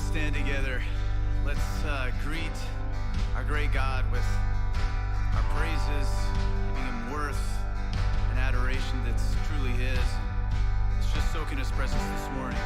stand together. Let's greet our great God with our praises, giving him worth and adoration that's truly his. Let's just soak in his presence this morning.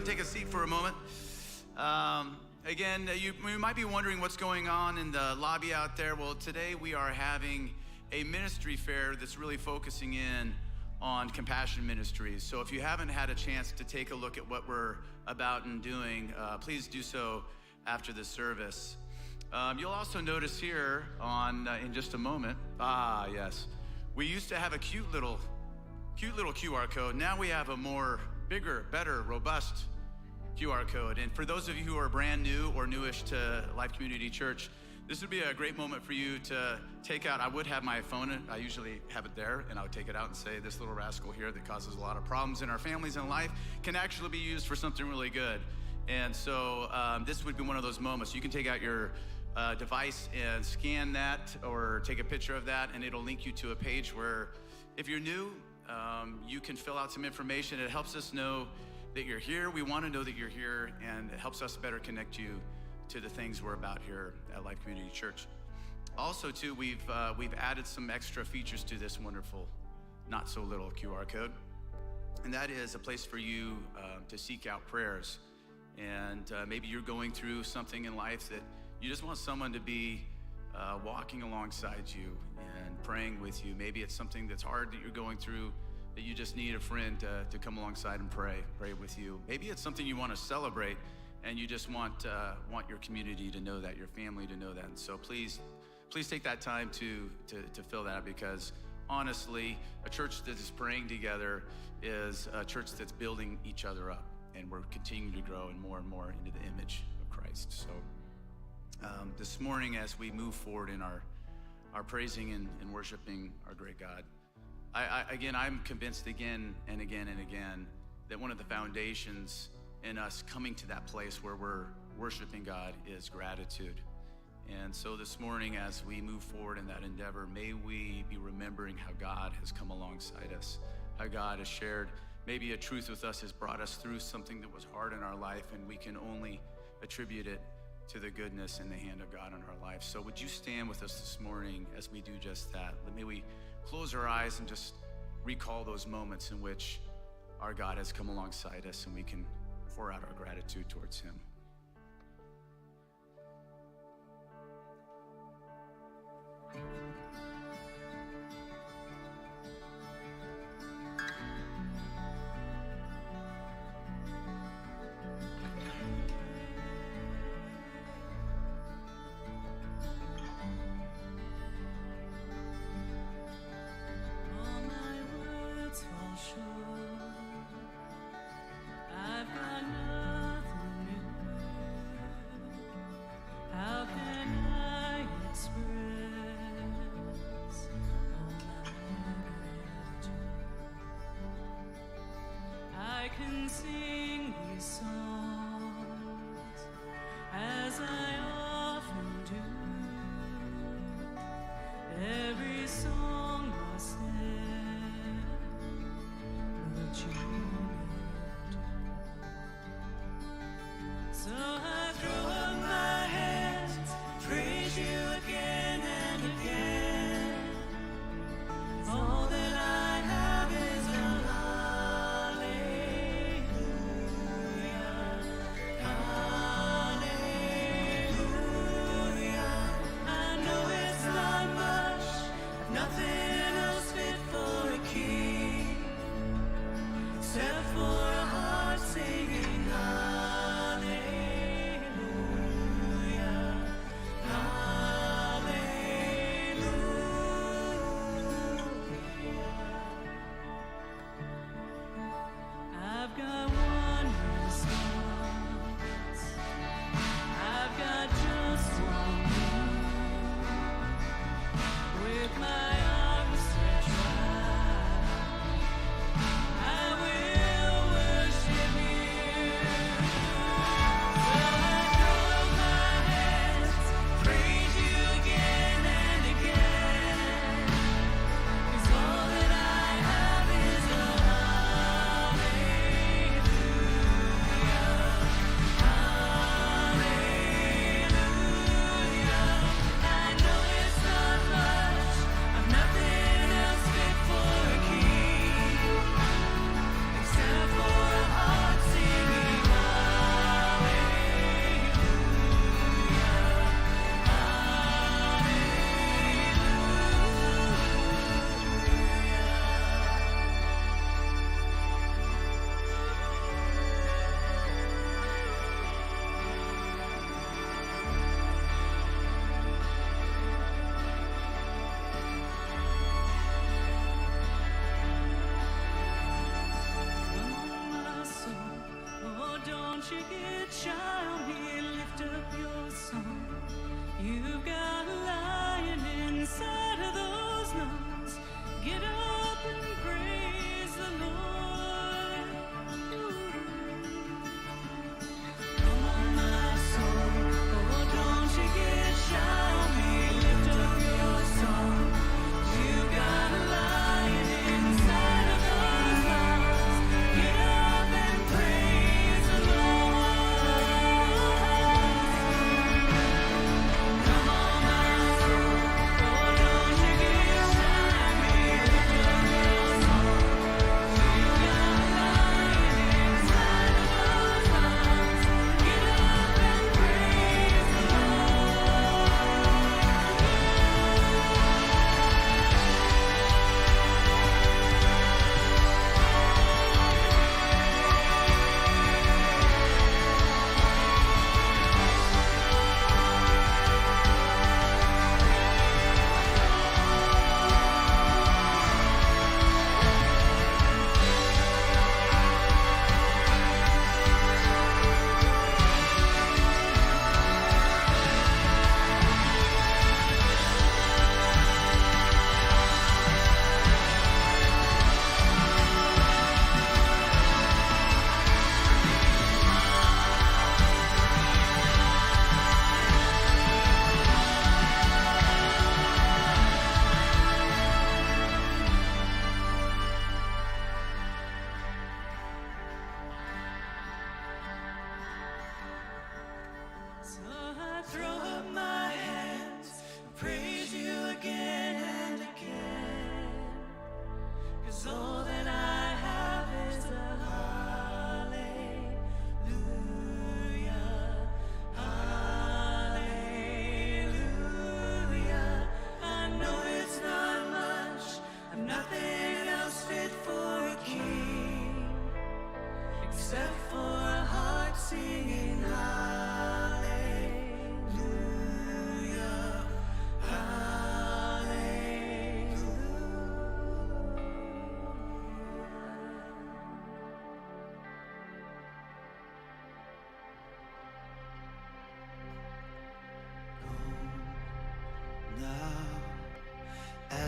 Take a seat for a moment. Again, you might be wondering what's going on in the lobby out there. Well, today we are having a ministry fair that's really focusing in on compassion ministries. So if you haven't had a chance to take a look at what we're about and doing, please do so after the service. You'll also notice here in just a moment, yes, we used to have a cute little QR code. Now we have a more bigger, better, robust QR code. And for those of you who are brand new or newish to Life Community Church, this would be a great moment for you to take out. I would have my phone, I usually have it there, and I would take it out and say, this little rascal here that causes a lot of problems in our families and life can actually be used for something really good. And so this would be one of those moments. You can take out your device and scan that or take a picture of that, and it'll link you to a page where, if you're new, you can fill out some information. It helps us know that you're here. We want to know that you're here, and it helps us better connect you to the things we're about here at Life Community Church. Also, too, we've added some extra features to this wonderful, not so little QR code, and that is a place for you to seek out prayers. And maybe you're going through something in life that you just want someone to be walking alongside you and praying with you. Maybe it's something that's hard that you're going through, that you just need a friend to come alongside and pray with you. Maybe it's something you want to celebrate, and you just want your community to know that, your family to know that. And so please take that time to fill that out, because honestly, a church that is praying together is a church that's building each other up, and we're continuing to grow and more into the image of Christ. So this morning, as we move forward in our praising and worshiping our great God, I'm convinced again and again and again that one of the foundations in us coming to that place where we're worshiping God is gratitude. And so this morning, as we move forward in that endeavor, may we be remembering how God has come alongside us, how God has shared maybe a truth with us, has brought us through something that was hard in our life, and we can only attribute it to the goodness and the hand of God in our life. So would you stand with us this morning as we do just that? May we close our eyes and just recall those moments in which our God has come alongside us, and we can pour out our gratitude towards him. Sing these songs as I often do. Every song must end, but you won't. So I throw up my hands, praise you again and again. All that I have is a hallelujah.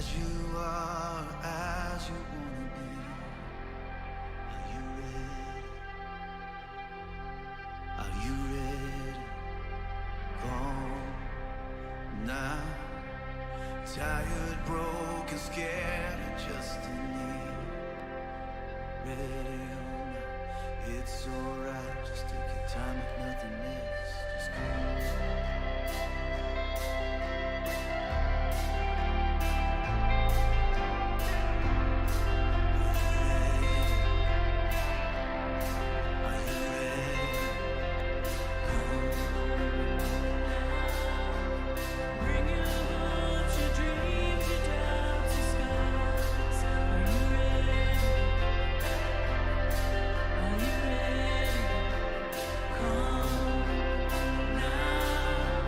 as you are, as you wanna be. Are you ready? Are you ready? Gone now. Tired, broken, scared, and just in need. Ready or not, it's alright. Just take your time if nothing else. Just go. Bring your hopes, your dreams, your doubts, your scars. Are you ready? Are you ready? Come now.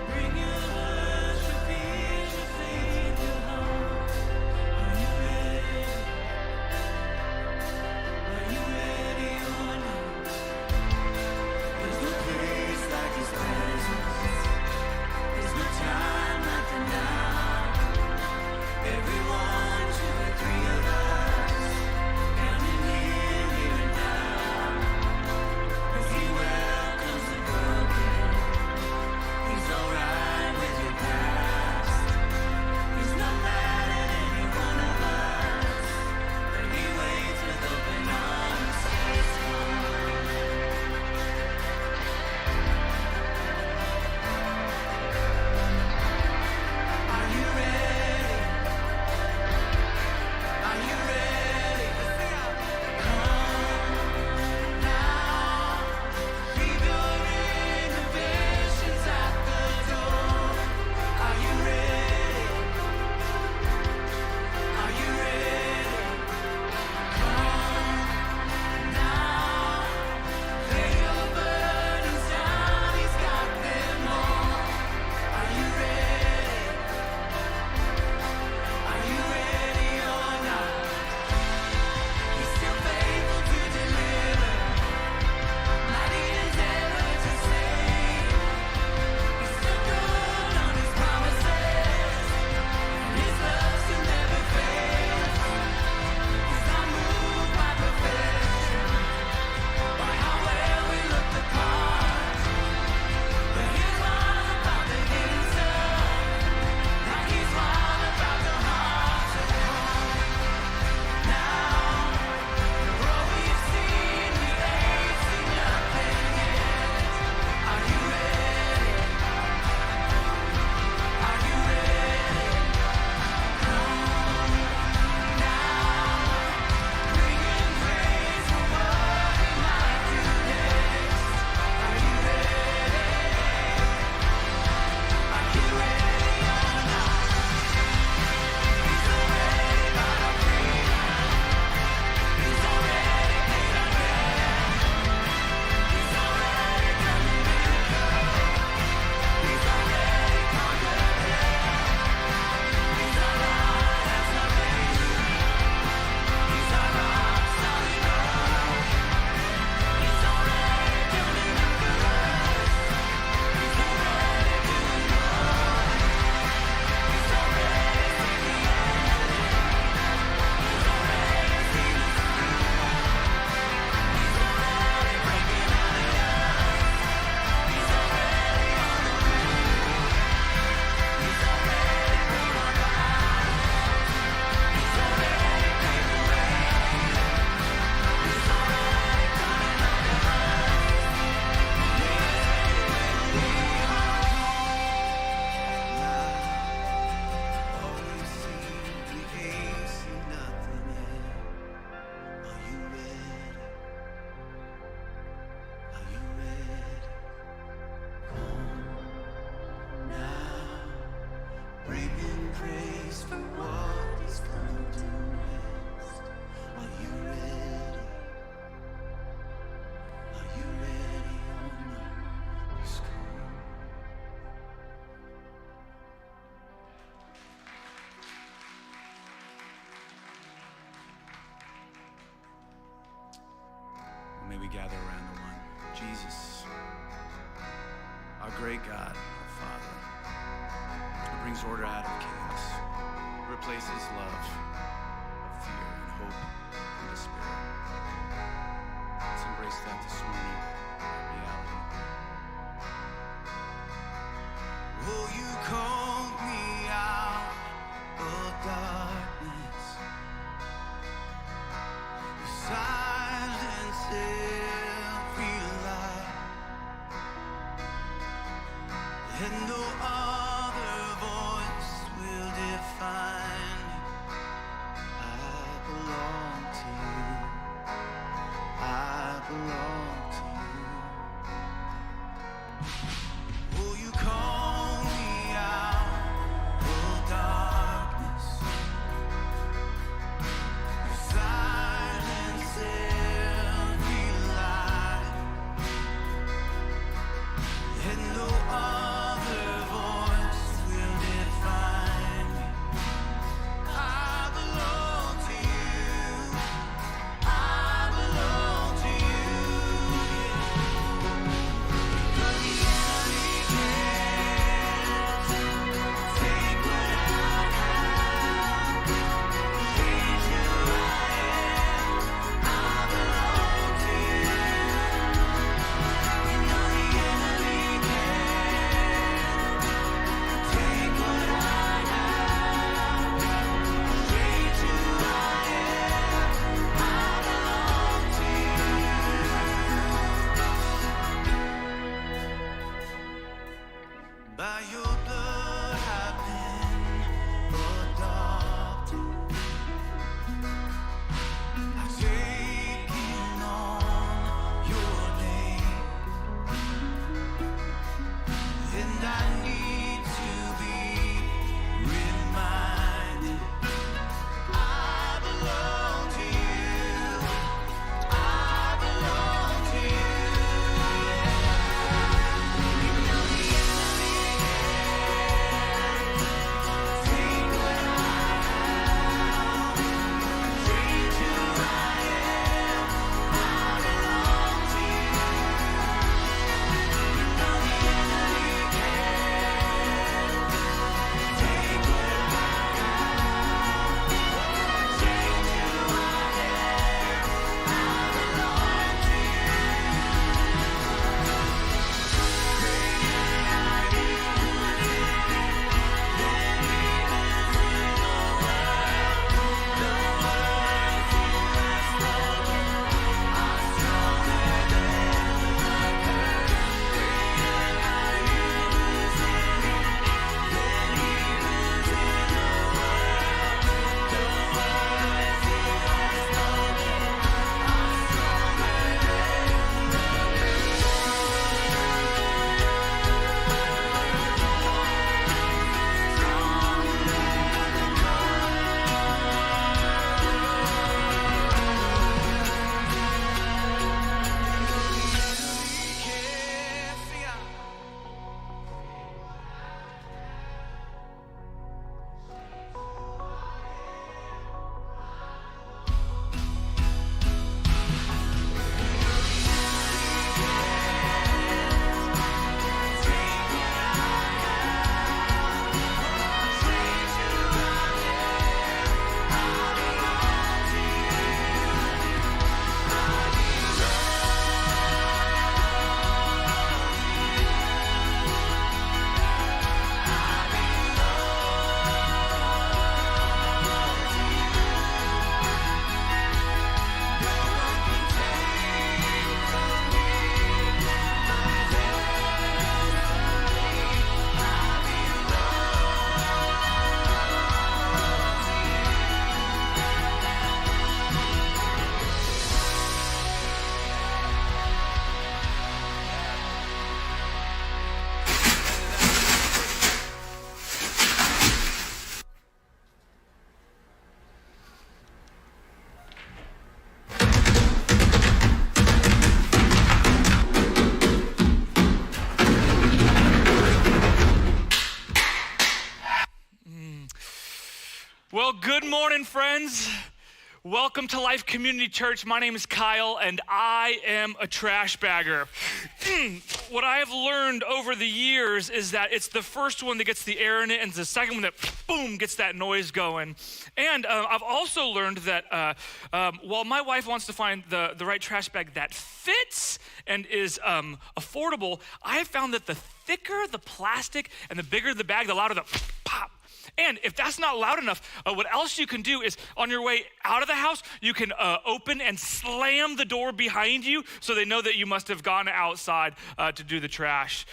Bring your hurts, your fears, your faith, your heart. Are you ready? Are you ready or not? There's no place like His presence. There's no time like the now. Every 1, 2, 3 of us, counting Him here and now. 'Cause He welcomes the broken. He's alright with your past. He's not mad at any one of us, but He waits with open arms. Says, "Come." Are you ready? Are you ready? Come now. Leave your inhibitions at the door. Are you ready? Are you ready? Come now. Lay your burdens down. He's got them all. Are you ready? Are you ready or not? He's still faithful to deliver, mighty as ever to save. He's still good on His promises, and His love still never fails. He's not moved by perfection, or how well we look the part. But He's wild about the hidden stuff. Now He's wild about the hearts of home. Now, for all we've seen, we ain't seen nothing yet. Are you ready? Are you ready? Come now, bringing praise for what He might do next. Are you ready? Are you ready or not? He's already bought our freedom. He's already paid our debt. He's already done the miracle. He's already conquered death. He's our light and salvation. He's our rock, solid rock. He's already done enough for us. He's already doing more. He's already seen the end. He's already seen us through. He's already breaking out of us. He's already on the move. He's already paid our battles. He's already paved the way. He's already done enough for us. All we've seen, we ain't seen nothing yet. Are you ready? Are you ready? Come now, bringing praise for what He's come to rest. Are you ready? Are you ready or not? Just come. Well, may we gather around the one, Jesus, our great God, our Father, who brings order out of chaos, who replaces love of fear and hope and despair. Let's embrace that this morning, that reality. Oh, you called me out of darkness. You silence every lie, and no other voice will define me. I belong to you. I belong to you. Oh, you call me out of darkness. You silence every lie, and no other voice will define me. I belong to you. I belong to by your blood I've been adopted. I've taken on your name, and I need to be reminded. I belong to you. I belong to you. Well, good morning, friends. Welcome to Life Community Church. My name is Kyle, and I am a trash bagger. What I have learned over the years is that it's the first one that gets the air in it, and it's the second one that, boom, gets that noise going. And I've also learned that while my wife wants to find the right trash bag that fits and is affordable, I have found that the thicker the plastic and the bigger the bag, the louder the pop. And if that's not loud enough, what else you can do is on your way out of the house, you can open and slam the door behind you so they know that you must have gone outside to do the trash.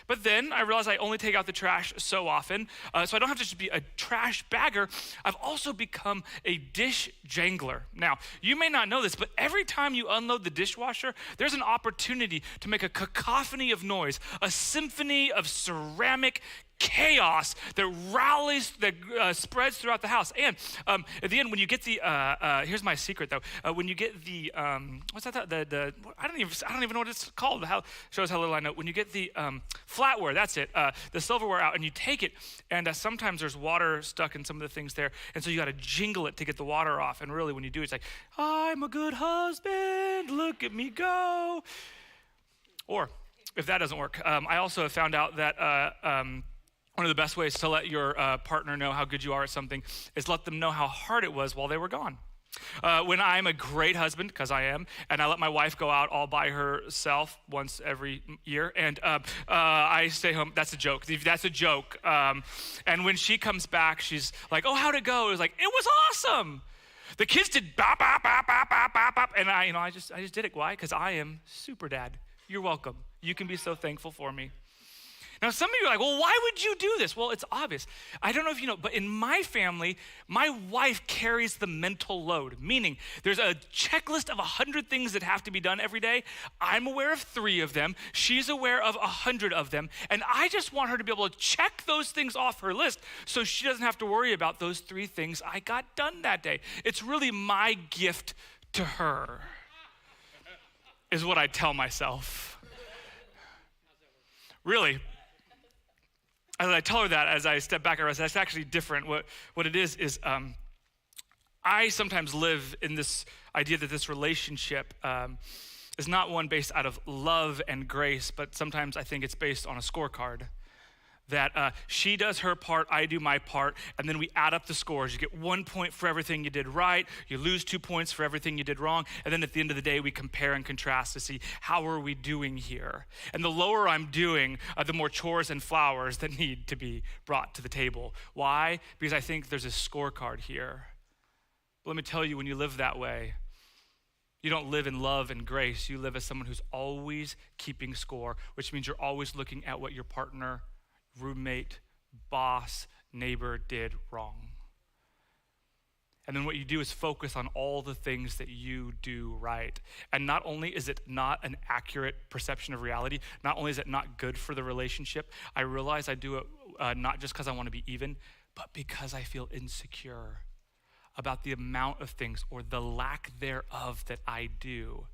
But then I realized I only take out the trash so often, so I don't have to just be a trash bagger. I've also become a dish jangler. Now, you may not know this, but every time you unload the dishwasher, there's an opportunity to make a cacophony of noise, a symphony of ceramic chaos that rallies, that spreads throughout the house. And at the end, when you get the, here's my secret though, when you get the, what's that, I don't even know what it's called, shows how little I know. When you get the flatware, that's it, the silverware out, and you take it, and sometimes there's water stuck in some of the things there, and so you gotta jingle it to get the water off, and really when you do, it's like, I'm a good husband, look at me go. Or, if that doesn't work, I also have found out that one of the best ways to let your partner know how good you are at something is let them know how hard it was while they were gone. When I'm a great husband, because I am, and I let my wife go out all by herself once every year, and I stay home. That's a joke. That's a joke. And when she comes back, she's like, oh, how'd it go? It was like, it was awesome. The kids did bop, bop, bop, bop, bop, bop, bop. And I just did it. Why? Because I am super dad. You're welcome. You can be so thankful for me. Now, some of you are like, well, why would you do this? Well, it's obvious. I don't know if you know, but in my family, my wife carries the mental load, meaning there's a checklist of 100 things that have to be done every day. I'm aware of 3 of them. She's aware of 100 of them. And I just want her to be able to check those things off her list so she doesn't have to worry about those 3 things I got done that day. It's really my gift to her, is what I tell myself. Really. As I tell her that, as I step back, I realize that's actually different. What it is I sometimes live in this idea that this relationship is not one based out of love and grace, but sometimes I think it's based on a scorecard. That she does her part, I do my part, and then we add up the scores. You get 1 point for everything you did right, you lose 2 points for everything you did wrong, and then at the end of the day, we compare and contrast to see how are we doing here. And the lower I'm doing, the more chores and flowers that need to be brought to the table. Why? Because I think there's a scorecard here. But let me tell you, when you live that way, you don't live in love and grace. You live as someone who's always keeping score, which means you're always looking at what your partner, roommate, boss, neighbor did wrong. And then what you do is focus on all the things that you do right. And not only is it not an accurate perception of reality, not only is it not good for the relationship, I realize I do it not just because I want to be even, but because I feel insecure about the amount of things or the lack thereof that I do.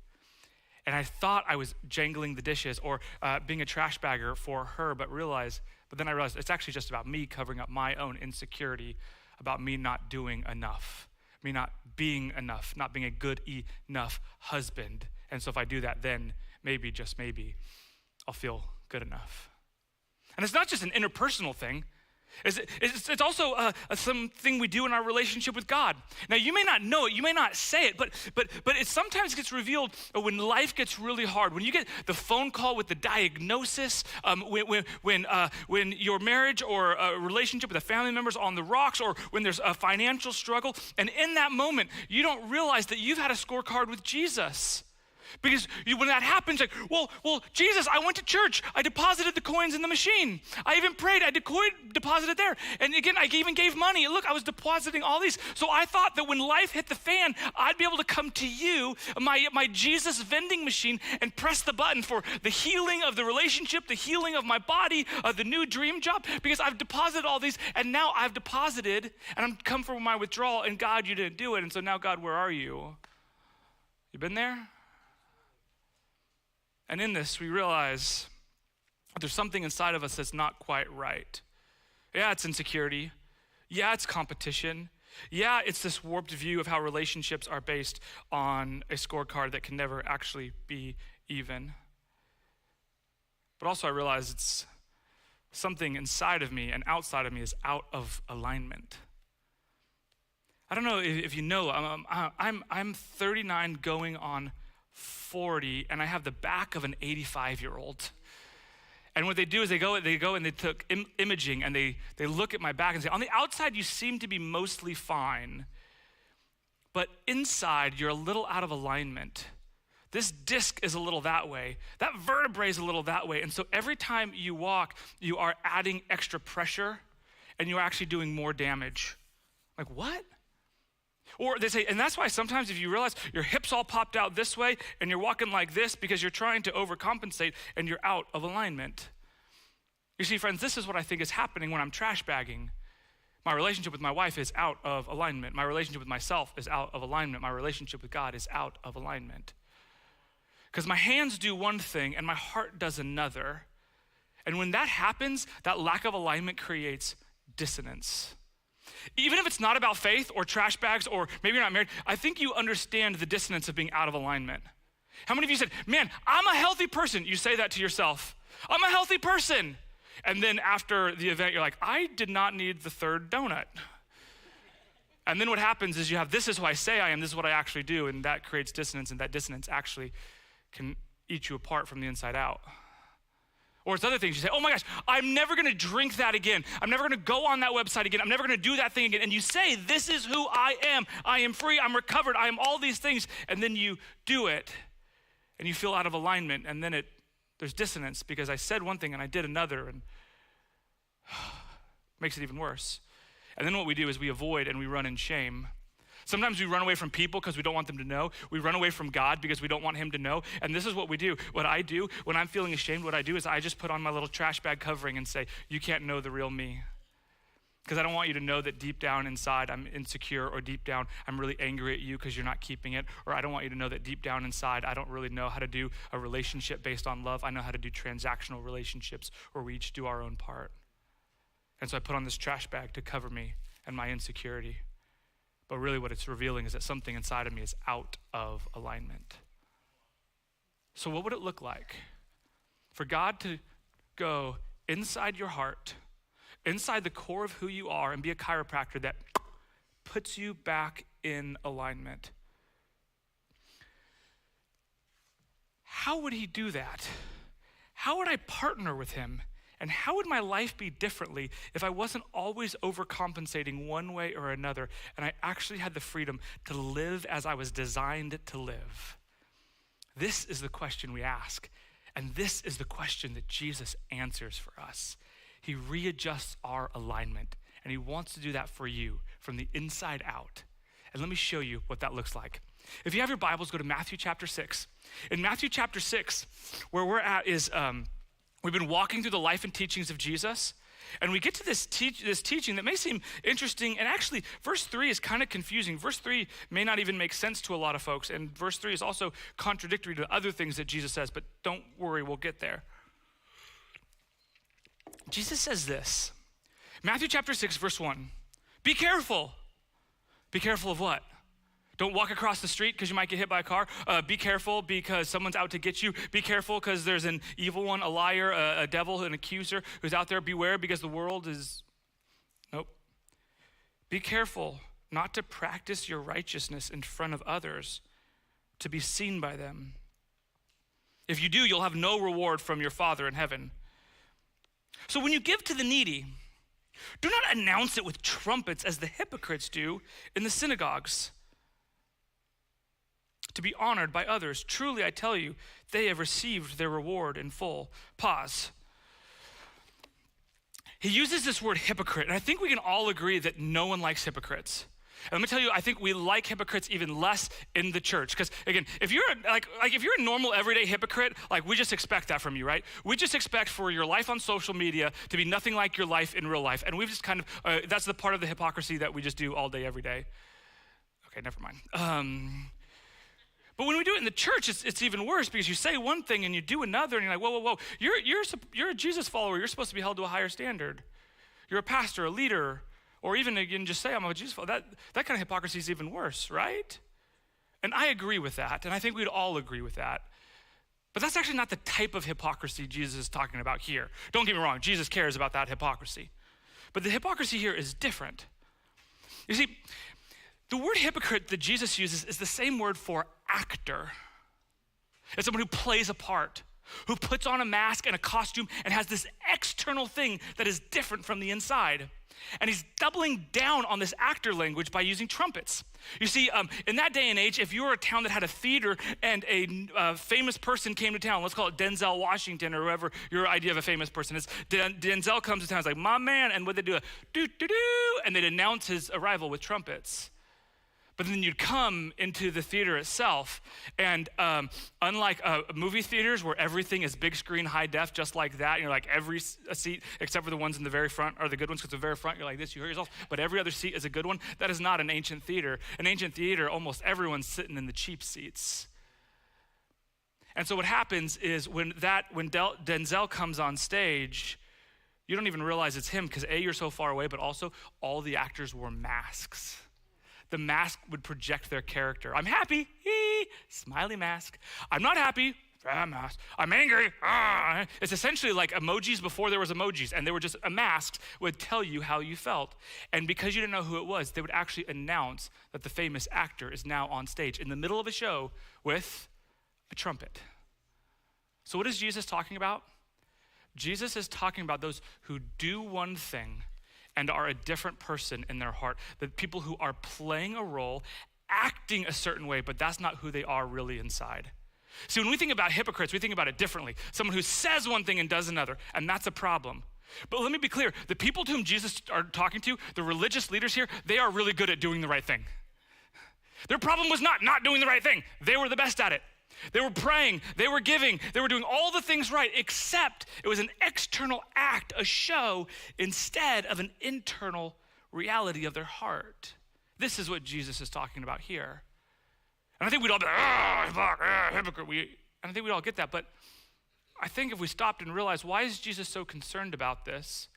And I thought I was jangling the dishes or being a trash bagger for her, but then I realized it's actually just about me covering up my own insecurity about me not doing enough, me not being enough, not being a good enough husband. And so if I do that, then maybe, just maybe, I'll feel good enough. And it's not just an interpersonal thing. It's also something we do in our relationship with God. Now, you may not know it, you may not say it, but it sometimes gets revealed when life gets really hard. When you get the phone call with the diagnosis, when your marriage or a relationship with a family member is on the rocks, or when there's a financial struggle, and in that moment, you don't realize that you've had a scorecard with Jesus. Because when that happens, like, well, Jesus, I went to church. I deposited the coins in the machine. I even prayed. I deposited there. And again, I even gave money. Look, I was depositing all these. So I thought that when life hit the fan, I'd be able to come to you, my Jesus vending machine, and press the button for the healing of the relationship, the healing of my body, the new dream job, because I've deposited all these, and now I've deposited, and I'm come for my withdrawal, and God, you didn't do it. And so now, God, where are you? You been there? And in this, we realize there's something inside of us that's not quite right. Yeah, it's insecurity. Yeah, it's competition. Yeah, it's this warped view of how relationships are based on a scorecard that can never actually be even. But also I realize it's something inside of me and outside of me is out of alignment. I don't know if you know, I'm 39 going on 40, and I have the back of an 85-year-old. And what they do is they go and they took imaging, and they look at my back and say, on the outside you seem to be mostly fine, but inside you're a little out of alignment. This disc is a little that way. That vertebrae is a little that way. And so every time you walk, you are adding extra pressure, and you're actually doing more damage. Like, what? Or they say, and that's why sometimes if you realize your hips all popped out this way and you're walking like this because you're trying to overcompensate and you're out of alignment. You see, friends, this is what I think is happening when I'm trash bagging. My relationship with my wife is out of alignment. My relationship with myself is out of alignment. My relationship with God is out of alignment. Because my hands do one thing and my heart does another. And when that happens, that lack of alignment creates dissonance. Even if it's not about faith or trash bags or maybe you're not married, I think you understand the dissonance of being out of alignment. How many of you said, man, I'm a healthy person? You say that to yourself. I'm a healthy person. And then after the event, you're like, I did not need the third donut. And then what happens is you have, this is who I say I am, this is what I actually do, and that creates dissonance, and that dissonance actually can eat you apart from the inside out. Or it's other things. You say, oh my gosh, I'm never gonna drink that again. I'm never gonna go on that website again. I'm never gonna do that thing again. And you say, this is who I am. I am free, I'm recovered, I am all these things. And then you do it and you feel out of alignment. And then there's dissonance because I said one thing and I did another, and makes it even worse. And then what we do is we avoid and we run in shame. Sometimes we run away from people because we don't want them to know. We run away from God because we don't want him to know. And this is what we do. What I do when I'm feeling ashamed, what I do is I just put on my little trash bag covering and say, you can't know the real me. Because I don't want you to know that deep down inside I'm insecure, or deep down I'm really angry at you because you're not keeping it. Or I don't want you to know that deep down inside I don't really know how to do a relationship based on love. I know how to do transactional relationships where we each do our own part. And so I put on this trash bag to cover me and my insecurity. But really what it's revealing is that something inside of me is out of alignment. So what would it look like for God to go inside your heart, inside the core of who you are, and be a chiropractor that puts you back in alignment? How would he do that? How would I partner with him? And how would my life be differently if I wasn't always overcompensating one way or another, and I actually had the freedom to live as I was designed to live? This is the question we ask, and this is the question that Jesus answers for us. He readjusts our alignment, and he wants to do that for you from the inside out. And let me show you what that looks like. If you have your Bibles, go to Matthew chapter 6. In Matthew chapter 6, where we're at is... we've been walking through the life and teachings of Jesus, and we get to this teaching that may seem interesting, and actually verse 3 is kind of confusing. Verse 3 may not even make sense to a lot of folks, and verse 3 is also contradictory to other things that Jesus says, but don't worry, we'll get there. Jesus says this, Matthew chapter 6, verse 1, be careful. Be careful of what? Don't walk across the street because you might get hit by a car. Be careful because someone's out to get you. Be careful because there's an evil one, a liar, a devil, an accuser who's out there. Beware because the world is, nope. Be careful not to practice your righteousness in front of others to be seen by them. If you do, you'll have no reward from your Father in heaven. So when you give to the needy, do not announce it with trumpets as the hypocrites do in the synagogues, to be honored by others. Truly, I tell you, they have received their reward in full. Pause. He uses this word hypocrite, and I think we can all agree that no one likes hypocrites. And let me tell you, I think we like hypocrites even less in the church. Because again, if you're if you're a normal everyday hypocrite, like we just expect that from you, right? We just expect for your life on social media to be nothing like your life in real life. And we've just kind of, that's the part of the hypocrisy that we just do all day, every day. Okay, never mind. But when we do it in the church, it's even worse because you say one thing and you do another, and you're like, whoa. You're a Jesus follower. You're supposed to be held to a higher standard. You're a pastor, a leader, or even again just say I'm a Jesus follower, that kind of hypocrisy is even worse, right? And I agree with that, and I think we'd all agree with that. But that's actually not the type of hypocrisy Jesus is talking about here. Don't get me wrong, Jesus cares about that hypocrisy. But the hypocrisy here is different. You see, the word hypocrite that Jesus uses is the same word for actor. It's someone who plays a part, who puts on a mask and a costume and has this external thing that is different from the inside. And he's doubling down on this actor language by using trumpets. You see, in that day and age, if you were a town that had a theater and a famous person came to town, let's call it Denzel Washington or whoever your idea of a famous person is, Denzel comes to town, it's like, my man, and what they do, do-do-do, and they'd announce his arrival with trumpets. But then you'd come into the theater itself, and unlike movie theaters where everything is big screen, high def, just like that, and you're like every seat except for the ones in the very front are the good ones, because the very front you're like this, you hear yourself, but every other seat is a good one. That is not an ancient theater. An ancient theater, almost everyone's sitting in the cheap seats. And so what happens is when Denzel comes on stage, you don't even realize it's him, because A, you're so far away, but also all the actors wore masks. The mask would project their character. I'm happy, smiley mask. I'm not happy, mask. I'm angry, It's essentially like emojis before there was emojis, and they were just a mask would tell you how you felt. And because you didn't know who it was, they would actually announce that the famous actor is now on stage in the middle of a show with a trumpet. So what is Jesus talking about? Jesus is talking about those who do one thing and are a different person in their heart. The people who are playing a role, acting a certain way, but that's not who they are really inside. See, when we think about hypocrites, we think about it differently. Someone who says one thing and does another, and that's a problem. But let me be clear, the people to whom Jesus are talking to, the religious leaders here, they are really good at doing the right thing. Their problem was not doing the right thing. They were the best at it. They were praying, they were giving, they were doing all the things right, except it was an external act, a show, instead of an internal reality of their heart. This is what Jesus is talking about here. And I think we'd all be like, hypocrite. And I think we'd all get that, but I think if we stopped and realized, why is Jesus so concerned about this?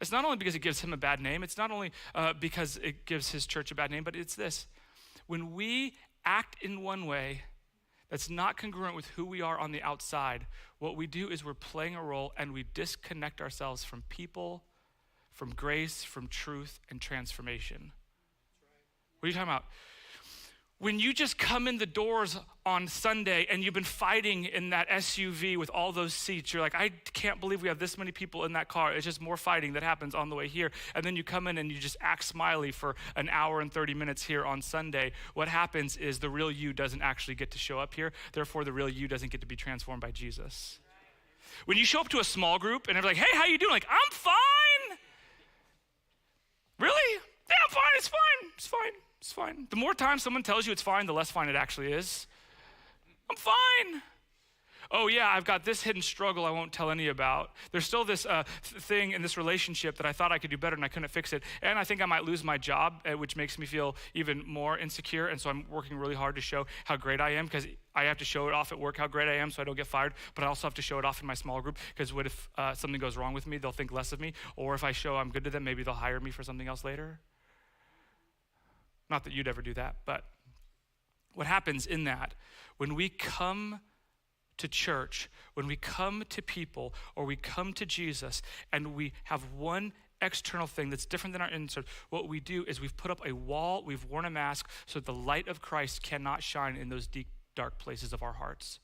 It's not only because it gives him a bad name, it's not only because it gives his church a bad name, but it's this. When we act in one way that's not congruent with who we are on the outside, what we do is we're playing a role and we disconnect ourselves from people, from grace, from truth, and transformation. What are you talking about? When you just come in the doors on Sunday and you've been fighting in that SUV with all those seats, you're like, I can't believe we have this many people in that car. It's just more fighting that happens on the way here. And then you come in and you just act smiley for an hour and 30 minutes here on Sunday. What happens is the real you doesn't actually get to show up here. Therefore, the real you doesn't get to be transformed by Jesus. When you show up to a small group and they're like, hey, how you doing? Like, I'm fine. Really? Yeah, I'm fine. It's fine. It's fine. It's fine. The more times someone tells you it's fine, the less fine it actually is. I'm fine. Oh yeah, I've got this hidden struggle I won't tell any about. There's still this thing in this relationship that I thought I could do better and I couldn't fix it. And I think I might lose my job, which makes me feel even more insecure. And so I'm working really hard to show how great I am, because I have to show it off at work how great I am so I don't get fired. But I also have to show it off in my small group, because what if something goes wrong with me? They'll think less of me. Or if I show I'm good to them, maybe they'll hire me for something else later. Not that you'd ever do that, but what happens in that, when we come to church, when we come to people, or we come to Jesus, and we have one external thing that's different than our inside, what we do is we've put up a wall, we've worn a mask, so that the light of Christ cannot shine in those deep, dark places of our hearts.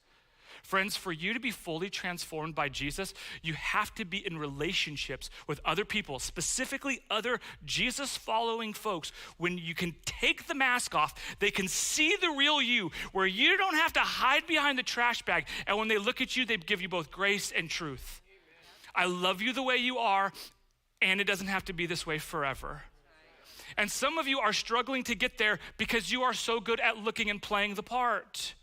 Friends, for you to be fully transformed by Jesus, you have to be in relationships with other people, specifically other Jesus-following folks. When you can take the mask off, they can see the real you, where you don't have to hide behind the trash bag. And when they look at you, they give you both grace and truth. Amen. I love you the way you are, and it doesn't have to be this way forever. And some of you are struggling to get there because you are so good at looking and playing the part.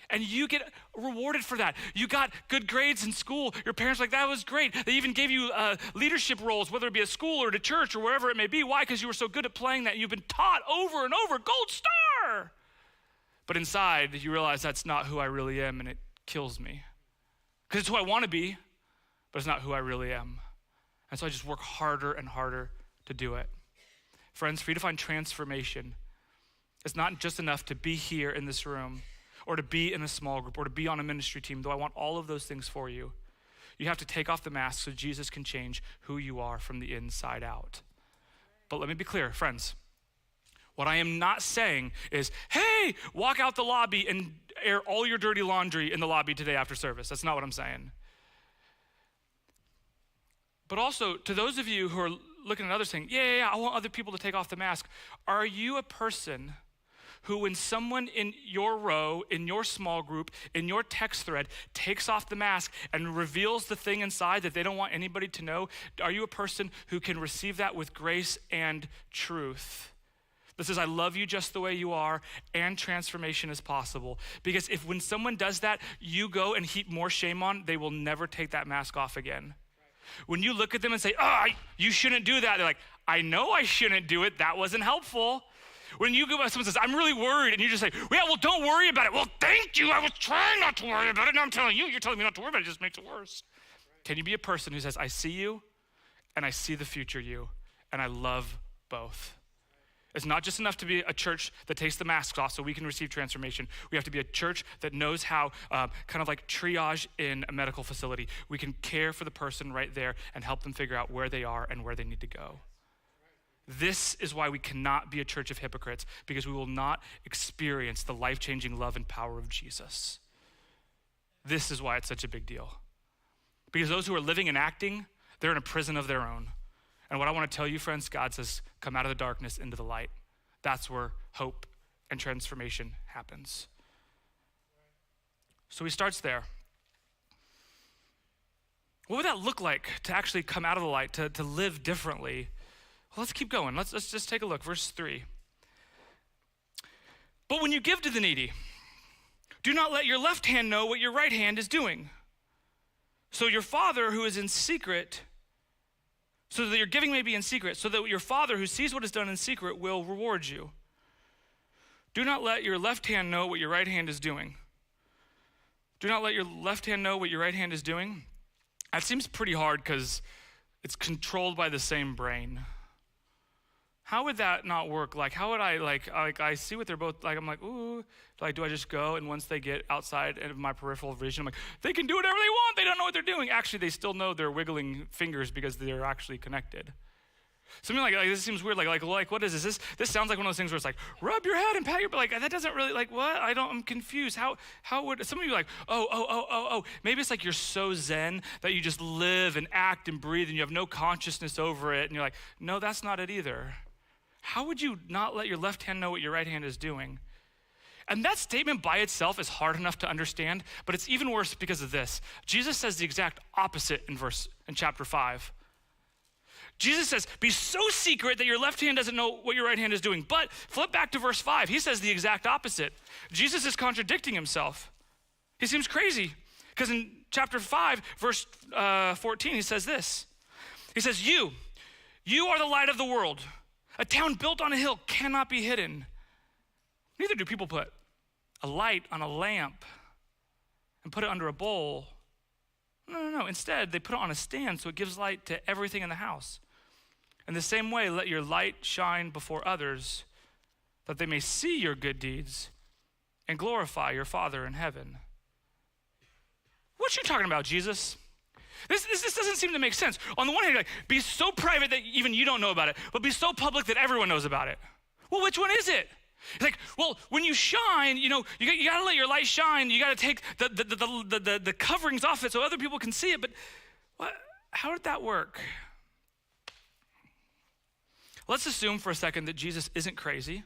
And you get rewarded for that. You got good grades in school. Your parents are like, that was great. They even gave you leadership roles, whether it be at school or at a church or wherever it may be. Why? Because you were so good at playing that. You've been taught over and over, gold star. But inside, you realize that's not who I really am, and it kills me. Because it's who I want to be, but it's not who I really am. And so I just work harder and harder to do it. Friends, for you to find transformation, it's not just enough to be here in this room or to be in a small group or to be on a ministry team, though I want all of those things for you. You have to take off the mask so Jesus can change who you are from the inside out. But let me be clear, friends. What I am not saying is, hey, walk out the lobby and air all your dirty laundry in the lobby today after service. That's not what I'm saying. But also, to those of you who are looking at others saying, yeah, I want other people to take off the mask. Are you a person who, when someone in your row, in your small group, in your text thread, takes off the mask and reveals the thing inside that they don't want anybody to know, are you a person who can receive that with grace and truth? This is, I love you just the way you are, and transformation is possible. Because if when someone does that, you go and heap more shame on, they will never take that mask off again. When you look at them and say, you shouldn't do that, they're like, I know I shouldn't do it, that wasn't helpful. When you go, someone says, I'm really worried, and you just say, yeah, well, don't worry about it. Well, thank you, I was trying not to worry about it, and I'm telling you, you're telling me not to worry about it, it just makes it worse. Can you be a person who says, I see you, and I see the future you, and I love both? It's not just enough to be a church that takes the masks off so we can receive transformation. We have to be a church that knows how, kind of like triage in a medical facility. We can care for the person right there and help them figure out where they are and where they need to go. This is why we cannot be a church of hypocrites, because we will not experience the life-changing love and power of Jesus. This is why it's such a big deal. Because those who are living and acting, they're in a prison of their own. And what I want to tell you, friends, God says, come out of the darkness into the light. That's where hope and transformation happens. So he starts there. What would that look like to actually come out of the light, to live differently? Well, let's keep going. Let's just take a look. Verse 3. But when you give to the needy, do not let your left hand know what your right hand is doing. So your Father who is in secret, so that your giving may be in secret, so that your Father who sees what is done in secret will reward you. Do not let your left hand know what your right hand is doing. Do not let your left hand know what your right hand is doing. That seems pretty hard because it's controlled by the same brain. How would that not work? Like, how would I see what they're both like? I'm like, ooh, do I just go? And once they get outside of my peripheral vision, I'm like, they can do whatever they want. They don't know what they're doing. Actually, they still know they're wiggling fingers because they're actually connected. Something like this seems weird. Like what is this? This sounds like one of those things where it's like, rub your head and pat your, but like, that doesn't really, like, what? I'm confused. How would, some of you are like, oh. Maybe it's like you're so zen that you just live and act and breathe and you have no consciousness over it. And you're like, no, that's not it either. How would you not let your left hand know what your right hand is doing? And that statement by itself is hard enough to understand, but it's even worse because of this. Jesus says the exact opposite in chapter 5. Jesus says, be so secret that your left hand doesn't know what your right hand is doing. But flip back to verse 5. He says the exact opposite. Jesus is contradicting himself. He seems crazy because in chapter 5, verse 14, he says this. He says, you are the light of the world. A town built on a hill cannot be hidden. Neither do people put a light on a lamp and put it under a bowl. No. Instead, they put it on a stand so it gives light to everything in the house. In the same way, let your light shine before others, that they may see your good deeds and glorify your Father in heaven. What you talking about, Jesus? This doesn't seem to make sense. On the one hand, you're like, be so private that even you don't know about it, but be so public that everyone knows about it. Well, which one is it? It's like, well, when you shine, you gotta let your light shine. You gotta take the coverings off it so other people can see it. But what? How did that work? Let's assume for a second that Jesus isn't crazy.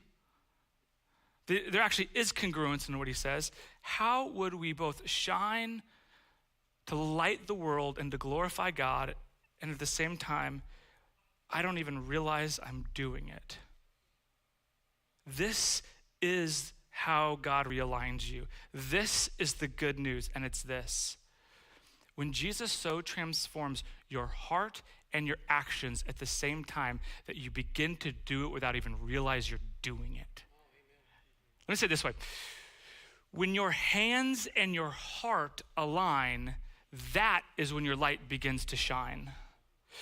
There actually is congruence in what he says. How would we both shine to light the world and to glorify God, and at the same time, I don't even realize I'm doing it? This is how God realigns you. This is the good news, and it's this. When Jesus so transforms your heart and your actions at the same time that you begin to do it without even realize you're doing it. Let me say it this way. When your hands and your heart align, that is when your light begins to shine.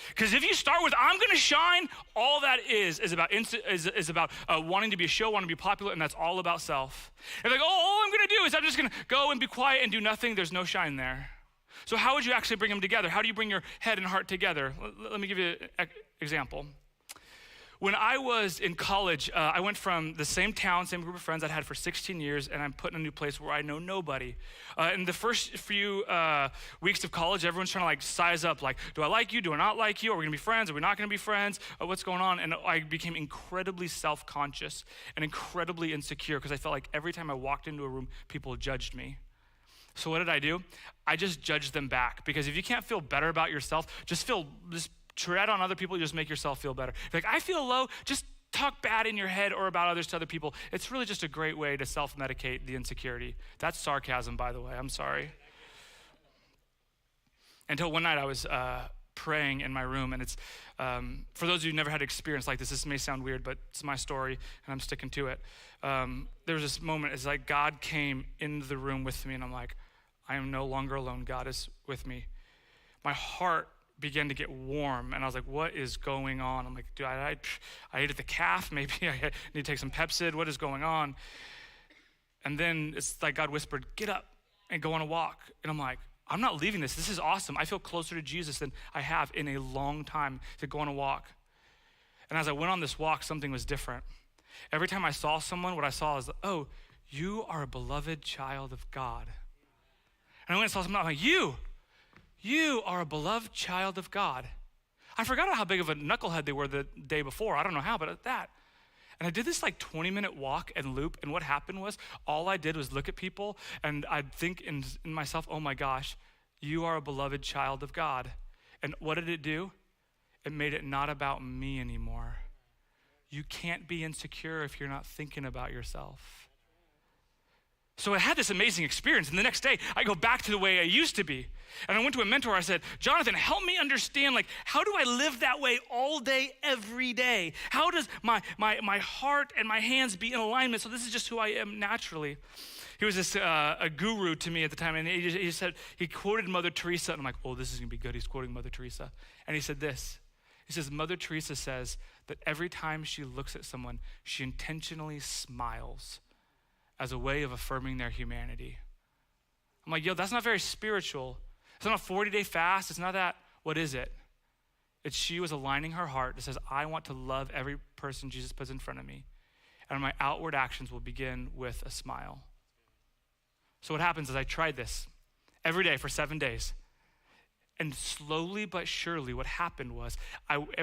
Because if you start with I'm gonna shine, all that is about wanting to be a show, wanting to be popular, and that's all about self. And like, oh, all I'm gonna do is I'm just gonna go and be quiet and do nothing. There's no shine there. So how would you actually bring them together? How do you bring your head and heart together? Let me give you an example. When I was in college, I went from the same town, same group of friends I'd had for 16 years, and I'm put in a new place where I know nobody. In the first few weeks of college, everyone's trying to like size up, like, do I like you? Do I not like you? Are we gonna be friends? Are we not gonna be friends? What's going on? And I became incredibly self-conscious and incredibly insecure because I felt like every time I walked into a room, people judged me. So what did I do? I just judged them back, because if you can't feel better about yourself, just tread on other people, you just make yourself feel better. Like, I feel low, just talk bad in your head or about others to other people. It's really just a great way to self-medicate the insecurity. That's sarcasm, by the way, I'm sorry. Until one night I was praying in my room, and it's, for those of you who never had experience like this may sound weird, but it's my story, and I'm sticking to it. There was this moment, it's like God came into the room with me, and I'm like, I am no longer alone, God is with me. My heart began to get warm, and I was like, what is going on? I'm like, dude, I ate at the calf, maybe I need to take some Pepsid, what is going on? And then it's like God whispered, get up and go on a walk. And I'm like, I'm not leaving this is awesome. I feel closer to Jesus than I have in a long time to go on a walk. And as I went on this walk, something was different. Every time I saw someone, what I saw is, oh, you are a beloved child of God. And I went and saw someone, I'm like, you are a beloved child of God. I forgot how big of a knucklehead they were the day before. I don't know how, but at that. And I did this like 20-minute walk and loop, and what happened was all I did was look at people, and I'd think in myself, oh my gosh, you are a beloved child of God. And what did it do? It made it not about me anymore. You can't be insecure if you're not thinking about yourself. So I had this amazing experience, and the next day I go back to the way I used to be. And I went to a mentor, I said, Jonathan, help me understand, like, how do I live that way all day, every day? How does my heart and my hands be in alignment? So this is just who I am naturally. He was this a guru to me at the time, and he said, he quoted Mother Teresa, and I'm like, oh, this is gonna be good. He's quoting Mother Teresa. And he said this, he says, Mother Teresa says that every time she looks at someone, she intentionally smiles as a way of affirming their humanity. I'm like, yo, that's not very spiritual. It's not a 40-day fast. It's not that. What is it? It's she was aligning her heart that says, I want to love every person Jesus puts in front of me. And my outward actions will begin with a smile. So what happens is I tried this every day for 7 days. And slowly but surely what happened was,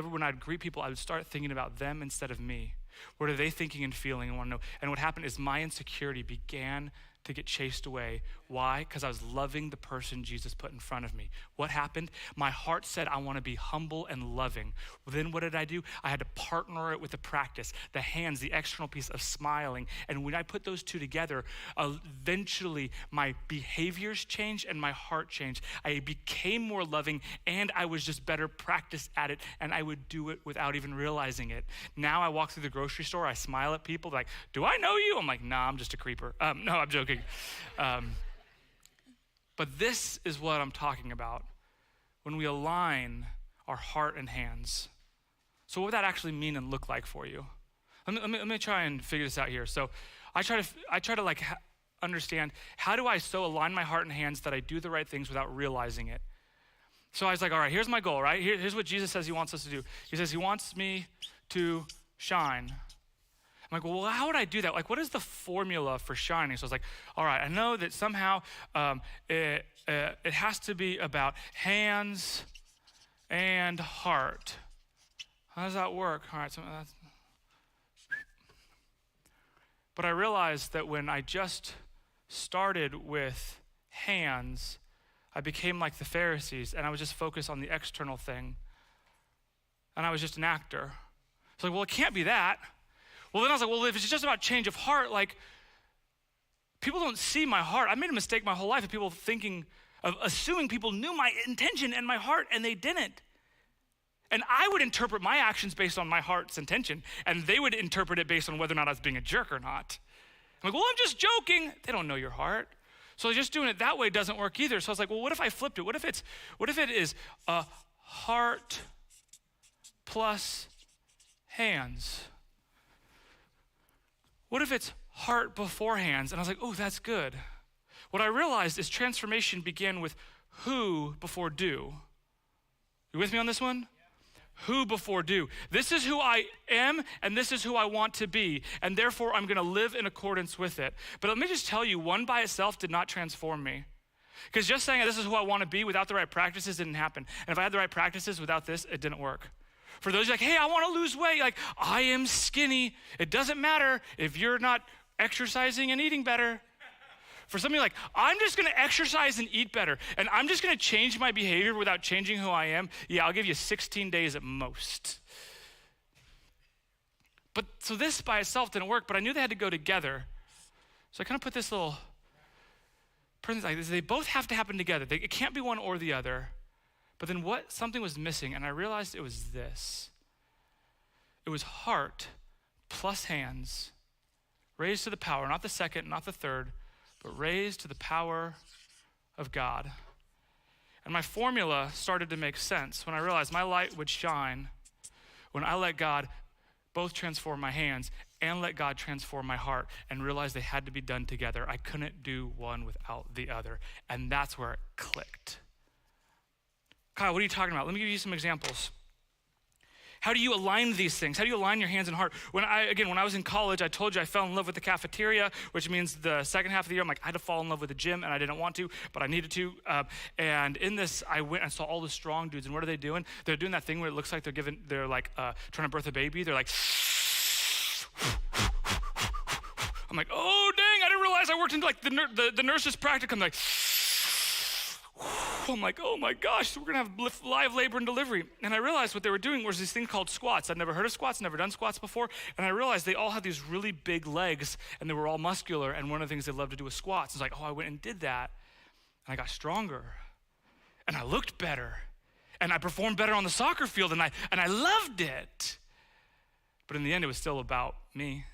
when I'd greet people, I would start thinking about them instead of me. What are they thinking and feeling? I want to know. And what happened is my insecurity began to get chased away. Why? Because I was loving the person Jesus put in front of me. What happened? My heart said, I want to be humble and loving. Well, then what did I do? I had to partner it with the practice, the hands, the external piece of smiling. And when I put those two together, eventually my behaviors changed and my heart changed. I became more loving, and I was just better practiced at it, and I would do it without even realizing it. Now I walk through the grocery store, I smile at people like, do I know you? I'm like, nah, I'm just a creeper. No, I'm joking. But this is what I'm talking about when we align our heart and hands. So what would that actually mean and look like for you? Let me try and figure this out here. So I try to like understand, how do I so align my heart and hands that I do the right things without realizing it? So I was like, all right, here's my goal, right? Here's what Jesus says he wants us to do. He says he wants me to shine. I'm like, well, how would I do that? Like, what is the formula for shining? So I was like, all right, I know that somehow it has to be about hands and heart. How does that work? All right, but I realized that when I just started with hands, I became like the Pharisees, and I was just focused on the external thing, and I was just an actor. So like, well, it can't be that. Well, then I was like, well, if it's just about change of heart, like, people don't see my heart. I made a mistake my whole life of people assuming people knew my intention and my heart, and they didn't. And I would interpret my actions based on my heart's intention, and they would interpret it based on whether or not I was being a jerk or not. I'm like, well, I'm just joking. They don't know your heart. So just doing it that way doesn't work either. So I was like, well, what if I flipped it? What if it is a heart plus hands? What if it's heart before hands? And I was like, oh, that's good. What I realized is transformation began with who before do. You with me on this one? Who before do. This is who I am, and this is who I want to be, and therefore I'm gonna live in accordance with it. But let me just tell you, one by itself did not transform me. Because just saying this is who I wanna be without the right practices didn't happen. And if I had the right practices without this, it didn't work. For those like, hey, I wanna lose weight, like, I am skinny. It doesn't matter if you're not exercising and eating better. For somebody like, I'm just gonna exercise and eat better, and I'm just gonna change my behavior without changing who I am, yeah, I'll give you 16 days at most. But so this by itself didn't work, but I knew they had to go together. So I kind of put this little parenthesis like this. They both have to happen together. It can't be one or the other. But then something was missing, and I realized it was this. It was heart plus hands, raised to the power, not the second, not the third, but raised to the power of God. And my formula started to make sense when I realized my light would shine when I let God both transform my hands and let God transform my heart, and realized they had to be done together. I couldn't do one without the other. And that's where it clicked. Kyle, what are you talking about? Let me give you some examples. How do you align these things? How do you align your hands and heart? When I was in college, I told you I fell in love with the cafeteria, which means the second half of the year, I'm like, I had to fall in love with the gym, and I didn't want to, but I needed to. And in this, I went and saw all the strong dudes, and what are they doing? They're doing that thing where it looks like they're like trying to birth a baby. They're like, I'm like, oh, dang, I didn't realize I worked into like the nurse's practicum. I'm like, oh my gosh, so we're gonna have live labor and delivery. And I realized what they were doing was this thing called squats. I'd never heard of squats, never done squats before. And I realized they all had these really big legs, and they were all muscular. And one of the things they loved to do was squats. It's like, oh, I went and did that. And I got stronger. And I looked better. And I performed better on the soccer field, and I loved it. But in the end, it was still about me.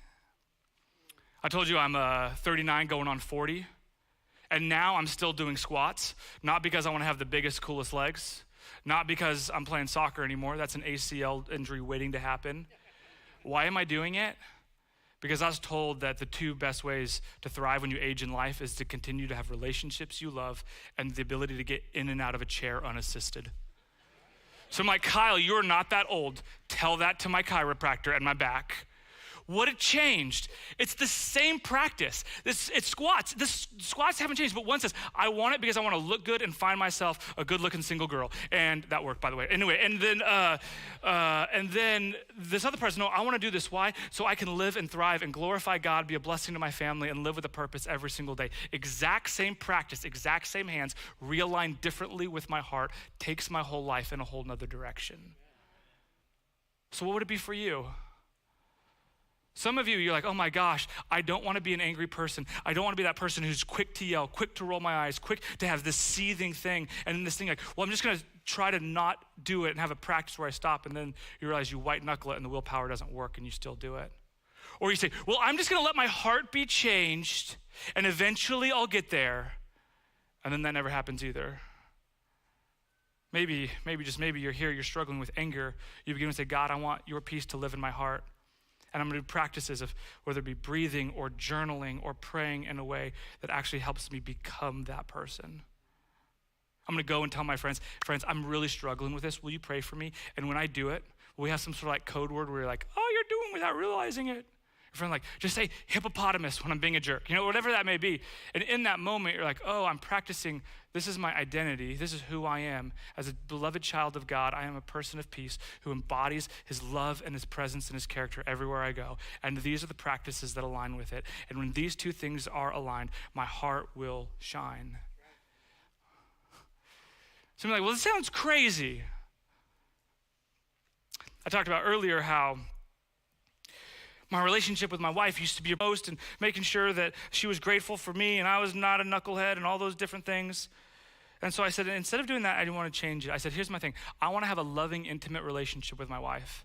I told you I'm 39 going on 40. And now I'm still doing squats, not because I want to have the biggest, coolest legs, not because I'm playing soccer anymore. That's an ACL injury waiting to happen. Why am I doing it? Because I was told that the two best ways to thrive when you age in life is to continue to have relationships you love and the ability to get in and out of a chair unassisted. So I'm like, Kyle, you're not that old. Tell that to my chiropractor and my back. What it changed, it's the same practice. It's squats. Squats haven't changed, but one says, I want it because I want to look good and find myself a good-looking single girl. And that worked, by the way. Anyway, and then this other person, no, I want to do this. Why? So I can live and thrive and glorify God, be a blessing to my family, and live with a purpose every single day. Exact same practice, exact same hands, realigned differently with my heart, takes my whole life in a whole nother direction. So what would it be for you? Some of you, you're like, oh my gosh, I don't want to be an angry person. I don't want to be that person who's quick to yell, quick to roll my eyes, quick to have this seething thing. And then this thing like, well, I'm just going to try to not do it and have a practice where I stop. And then you realize you white knuckle it and the willpower doesn't work and you still do it. Or you say, well, I'm just going to let my heart be changed and eventually I'll get there. And then that never happens either. Maybe you're here, you're struggling with anger. You begin to say, God, I want your peace to live in my heart. And I'm gonna do practices of whether it be breathing or journaling or praying in a way that actually helps me become that person. I'm gonna go and tell my friends, I'm really struggling with this. Will you pray for me? And when I do it, we have some sort of like code word where you're like, oh, you're doing it without realizing it. Your friend like, just say hippopotamus when I'm being a jerk, whatever that may be. And in that moment, you're like, oh, I'm practicing. This is my identity. This is who I am. As a beloved child of God, I am a person of peace who embodies his love and his presence and his character everywhere I go. And these are the practices that align with it. And when these two things are aligned, my heart will shine. So I'm like, well, this sounds crazy. I talked about earlier how my relationship with my wife used to be most and making sure that she was grateful for me and I was not a knucklehead and all those different things. And so I said, instead of doing that, I didn't want to change it. I said, here's my thing. I want to have a loving, intimate relationship with my wife.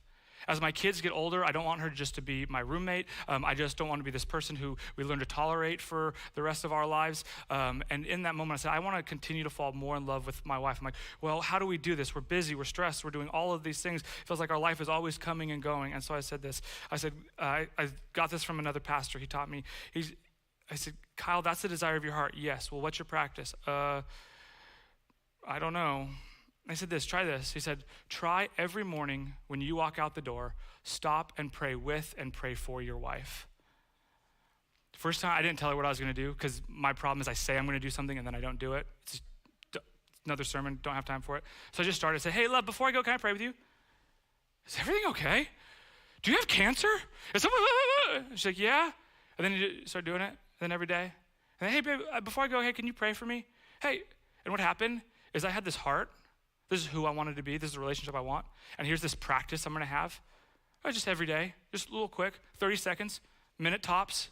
As my kids get older, I don't want her just to be my roommate. I just don't want to be this person who we learn to tolerate for the rest of our lives. And in that moment, I said, I want to continue to fall more in love with my wife. I'm like, well, how do we do this? We're busy, we're stressed, we're doing all of these things. It feels like our life is always coming and going. And so I said this. I said, I got this from another pastor. He taught me. I said, Kyle, that's the desire of your heart. Yes. Well, what's your practice? I don't know. I said this, try this. He said, try every morning when you walk out the door, stop and pray with and pray for your wife. First time, I didn't tell her what I was going to do because my problem is I say I'm going to do something and then I don't do it. It's just another sermon, don't have time for it. So I just started, said, hey, love, before I go, can I pray with you? Is everything okay? Do you have cancer? Is someone, she's like, yeah. And then you start doing it, and then every day. And then, hey, babe, before I go, hey, can you pray for me? Hey, and what happened is I had this heart. This is who I wanted to be. This is the relationship I want. And here's this practice I'm going to have. Just every day, just a little quick, 30 seconds, minute tops.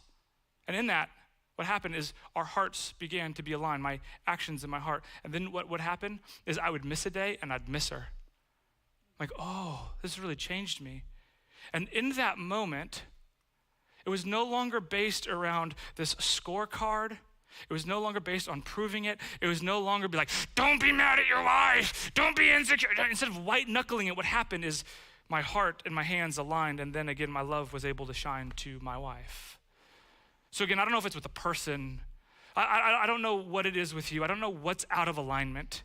And in that, what happened is our hearts began to be aligned, my actions in my heart. And then what would happen is I would miss a day and I'd miss her. Like, oh, this really changed me. And in that moment, it was no longer based around this scorecard. It was no longer based on proving it. It was no longer be like, don't be mad at your wife. Don't be insecure. Instead of white knuckling it, what happened is my heart and my hands aligned, and then again, my love was able to shine to my wife. So again, I don't know if it's with a person. I don't know what it is with you. I don't know what's out of alignment.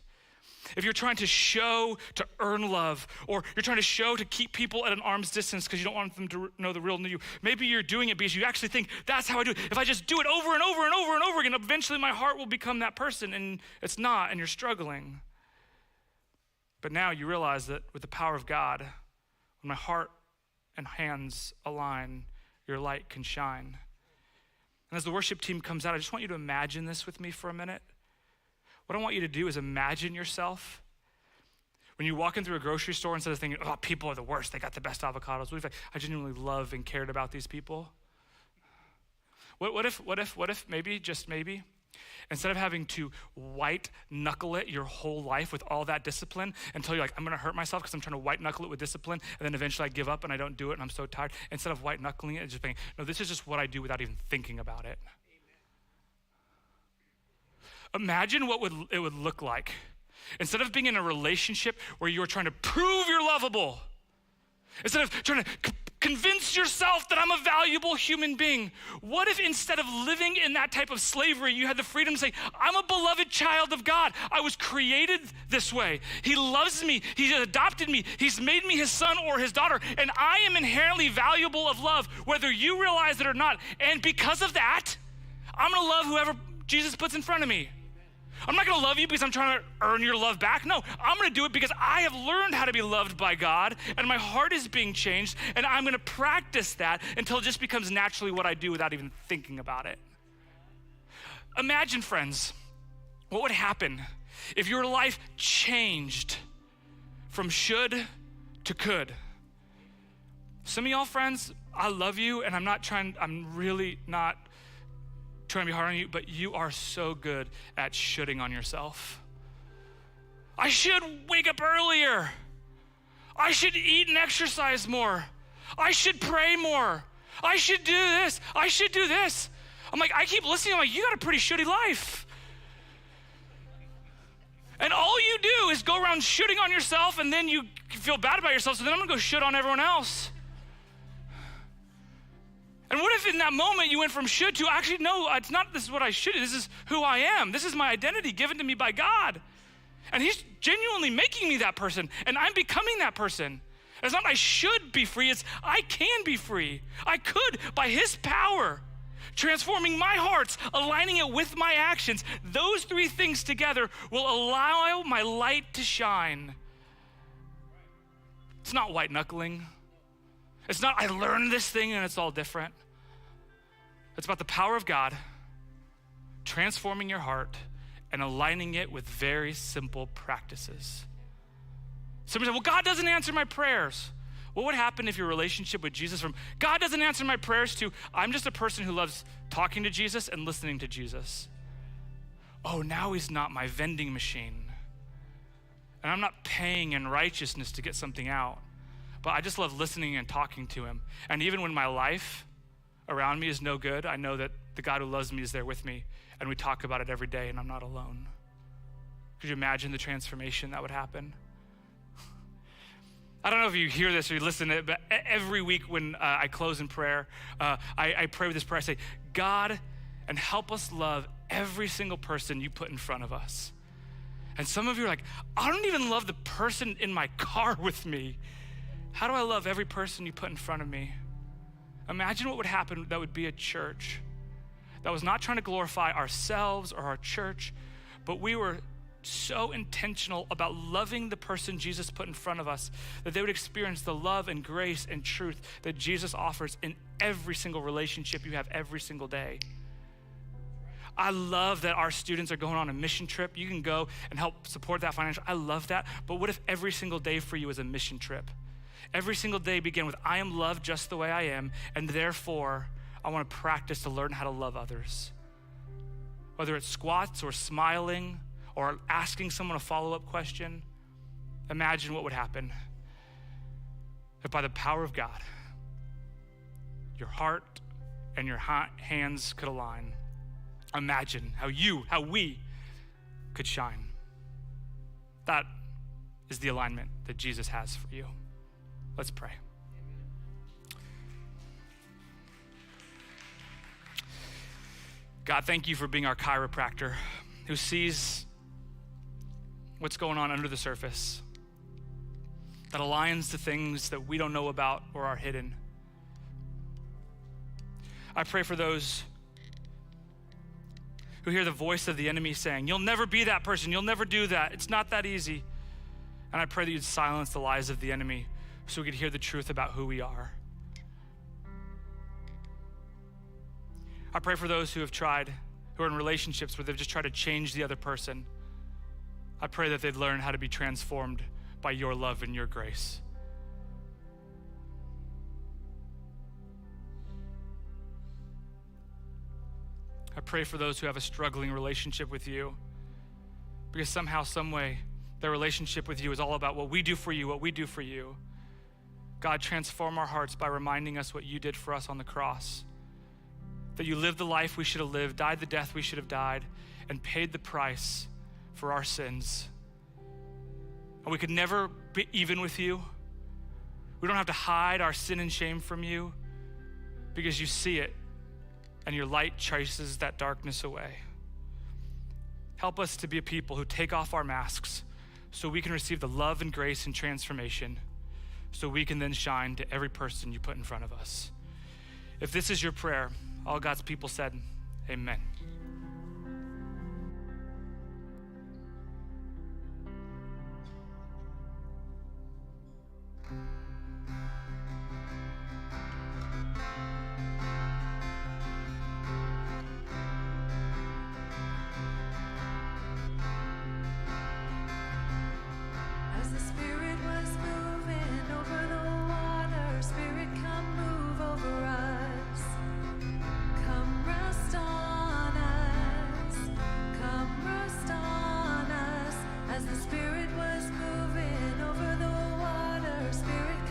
If you're trying to show to earn love, or you're trying to show to keep people at an arm's distance because you don't want them to know the real you, maybe you're doing it because you actually think, that's how I do it. If I just do it over and over and over and over again, eventually my heart will become that person, and it's not, and you're struggling. But now you realize that with the power of God, when my heart and hands align, your light can shine. And as the worship team comes out, I just want you to imagine this with me for a minute. What I want you to do is imagine yourself when you walk in through a grocery store, instead of thinking, oh, people are the worst, they got the best avocados. What if I genuinely love and cared about these people? What if maybe, just maybe, instead of having to white knuckle it your whole life with all that discipline until you're like, I'm gonna hurt myself because I'm trying to white knuckle it with discipline, and then eventually I give up and I don't do it and I'm so tired. Instead of white knuckling it, just being, no, this is just what I do without even thinking about it. Imagine what it would look like. Instead of being in a relationship where you're trying to prove you're lovable, instead of trying to convince yourself that I'm a valuable human being, what if instead of living in that type of slavery, you had the freedom to say, I'm a beloved child of God. I was created this way. He loves me. He adopted me. He's made me his son or his daughter, and I am inherently valuable of love, whether you realize it or not. And because of that, I'm gonna love whoever Jesus puts in front of me. I'm not gonna love you because I'm trying to earn your love back. No, I'm gonna do it because I have learned how to be loved by God, and my heart is being changed, and I'm gonna practice that until it just becomes naturally what I do without even thinking about it. Imagine, friends, what would happen if your life changed from should to could. Some of y'all, friends, I love you, and I'm really not trying to be hard on you, but you are so good at shoulding on yourself. I should wake up earlier. I should eat and exercise more. I should pray more. I should do this. I should do this. I'm like, I keep listening. I'm like, you got a pretty shitty life. And all you do is go around shooting on yourself, and then you feel bad about yourself, so then I'm gonna go shit on everyone else. And what if in that moment you went from should to actually, no, it's not this is what I should do, this is who I am. This is my identity given to me by God. And he's genuinely making me that person, and I'm becoming that person. It's not I should be free, it's I can be free. I could, by his power, transforming my hearts, aligning it with my actions. Those three things together will allow my light to shine. It's not white knuckling. It's not I learned this thing and it's all different. It's about the power of God transforming your heart and aligning it with very simple practices. Somebody said, well, God doesn't answer my prayers. What would happen if your relationship with Jesus from God doesn't answer my prayers to I'm just a person who loves talking to Jesus and listening to Jesus? Oh, now he's not my vending machine. And I'm not paying in righteousness to get something out, but I just love listening and talking to him. And even when my life around me is no good, I know that the God who loves me is there with me, and we talk about it every day, and I'm not alone. Could you imagine the transformation that would happen? I don't know if you hear this or you listen to it, but every week when I close in prayer, I pray with this prayer. I say, God, and help us love every single person you put in front of us. And some of you are like, I don't even love the person in my car with me. How do I love every person you put in front of me? Imagine what would happen. That would be a church that was not trying to glorify ourselves or our church, but we were so intentional about loving the person Jesus put in front of us that they would experience the love and grace and truth that Jesus offers in every single relationship you have every single day. I love that our students are going on a mission trip. You can go and help support that financially. I love that. But what if every single day for you is a mission trip? Every single day begin with, I am loved just the way I am, and therefore I want to practice to learn how to love others. Whether it's squats or smiling or asking someone a follow-up question, imagine what would happen if by the power of God, your heart and your hands could align. Imagine how we could shine. That is the alignment that Jesus has for you. Let's pray. God, thank you for being our chiropractor who sees what's going on under the surface, that aligns the things that we don't know about or are hidden. I pray for those who hear the voice of the enemy saying, you'll never be that person, you'll never do that, it's not that easy. And I pray that you'd silence the lies of the enemy so we could hear the truth about who we are. I pray for those who are in relationships where they've just tried to change the other person. I pray that they'd learn how to be transformed by your love and your grace. I pray for those who have a struggling relationship with you, because somehow, some way, their relationship with you is all about what we do for you, what we do for you. God, transform our hearts by reminding us what you did for us on the cross, that you lived the life we should have lived, died the death we should have died, and paid the price for our sins. And we could never be even with you. We don't have to hide our sin and shame from you because you see it and your light chases that darkness away. Help us to be a people who take off our masks so we can receive the love and grace and transformation so we can then shine to every person you put in front of us. If this is your prayer, all God's people said, amen. As the Spirit was moving over the water, Spirit, come move over us. Come rest on us. Come rest on us. As the Spirit was moving over the water, Spirit,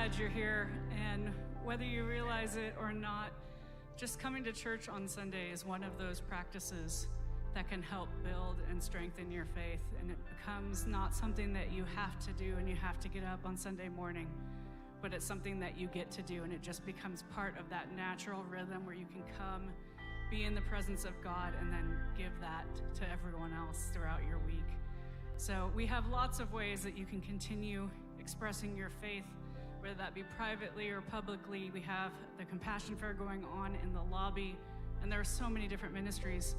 glad you're here, and whether you realize it or not, just coming to church on Sunday is one of those practices that can help build and strengthen your faith, and it becomes not something that you have to do and you have to get up on Sunday morning, but it's something that you get to do, and it just becomes part of that natural rhythm where you can come, be in the presence of God, and then give that to everyone else throughout your week. So we have lots of ways that you can continue expressing your faith, whether that be privately or publicly. We have the Compassion Fair going on in the lobby, and there are so many different ministries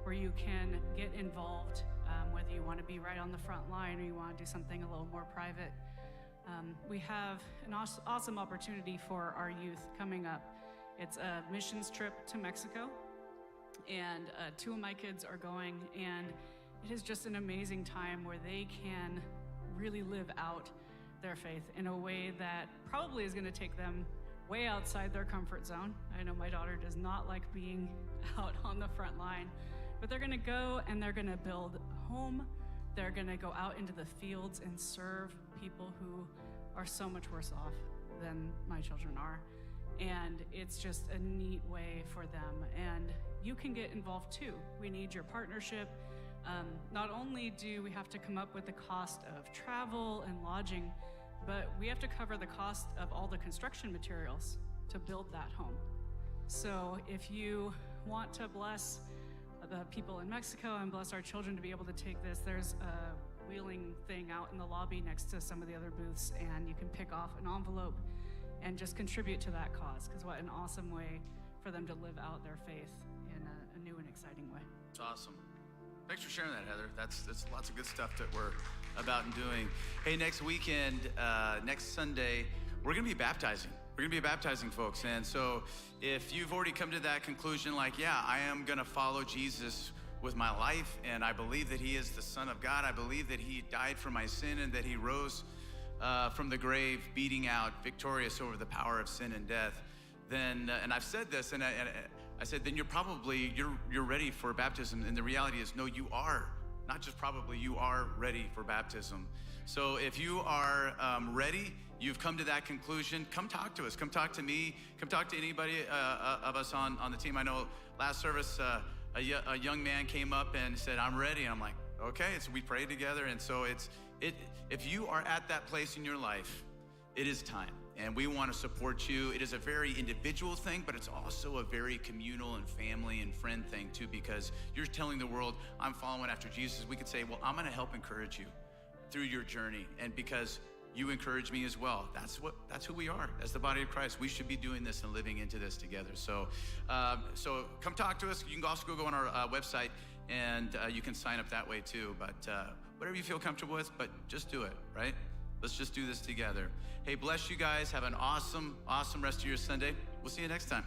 where you can get involved, whether you want to be right on the front line or you want to do something a little more private. We have an awesome opportunity for our youth coming up. It's a missions trip to Mexico, and 2 of my kids are going, and it is just an amazing time where they can really live out their faith in a way that probably is going to take them way outside their comfort zone. I know my daughter does not like being out on the front line, but they're going to go and they're going to build a home. They're going to go out into the fields and serve people who are so much worse off than my children are. And it's just a neat way for them. And you can get involved too. We need your partnership. Not only do we have to come up with the cost of travel and lodging, but we have to cover the cost of all the construction materials to build that home. So if you want to bless the people in Mexico and bless our children to be able to take this, there's a wheeling thing out in the lobby next to some of the other booths, and you can pick off an envelope and just contribute to that cause, because what an awesome way for them to live out their faith in a new and exciting way. It's awesome. Thanks for sharing that, Heather. That's lots of good stuff that we're about and doing. Hey, next weekend, next Sunday, we're going to be baptizing. We're going to be baptizing folks. And so if you've already come to that conclusion, like, yeah, I am going to follow Jesus with my life, and I believe that he is the Son of God. I believe that he died for my sin and that he rose from the grave, beating out, victorious over the power of sin and death. Then, and I've said this, and I said, then you're ready for baptism. And the reality is, no, you are. Not just probably, you are ready for baptism. So if you are ready, you've come to that conclusion, come talk to us. Come talk to me. Come talk to anybody of us on the team. I know last service, a young man came up and said, I'm ready. And I'm like, okay. So we prayed together. And so if you are at that place in your life, it is time. And we want to support you. It is a very individual thing, but it's also a very communal and family and friend thing too, because you're telling the world, I'm following after Jesus. We could say, well, I'm going to help encourage you through your journey. And because you encourage me as well, that's who we are as the body of Christ. We should be doing this and living into this together. So come talk to us. You can also go on our website, and you can sign up that way too. But whatever you feel comfortable with, but just do it, right? Let's just do this together. Hey, bless you guys. Have an awesome, awesome rest of your Sunday. We'll see you next time.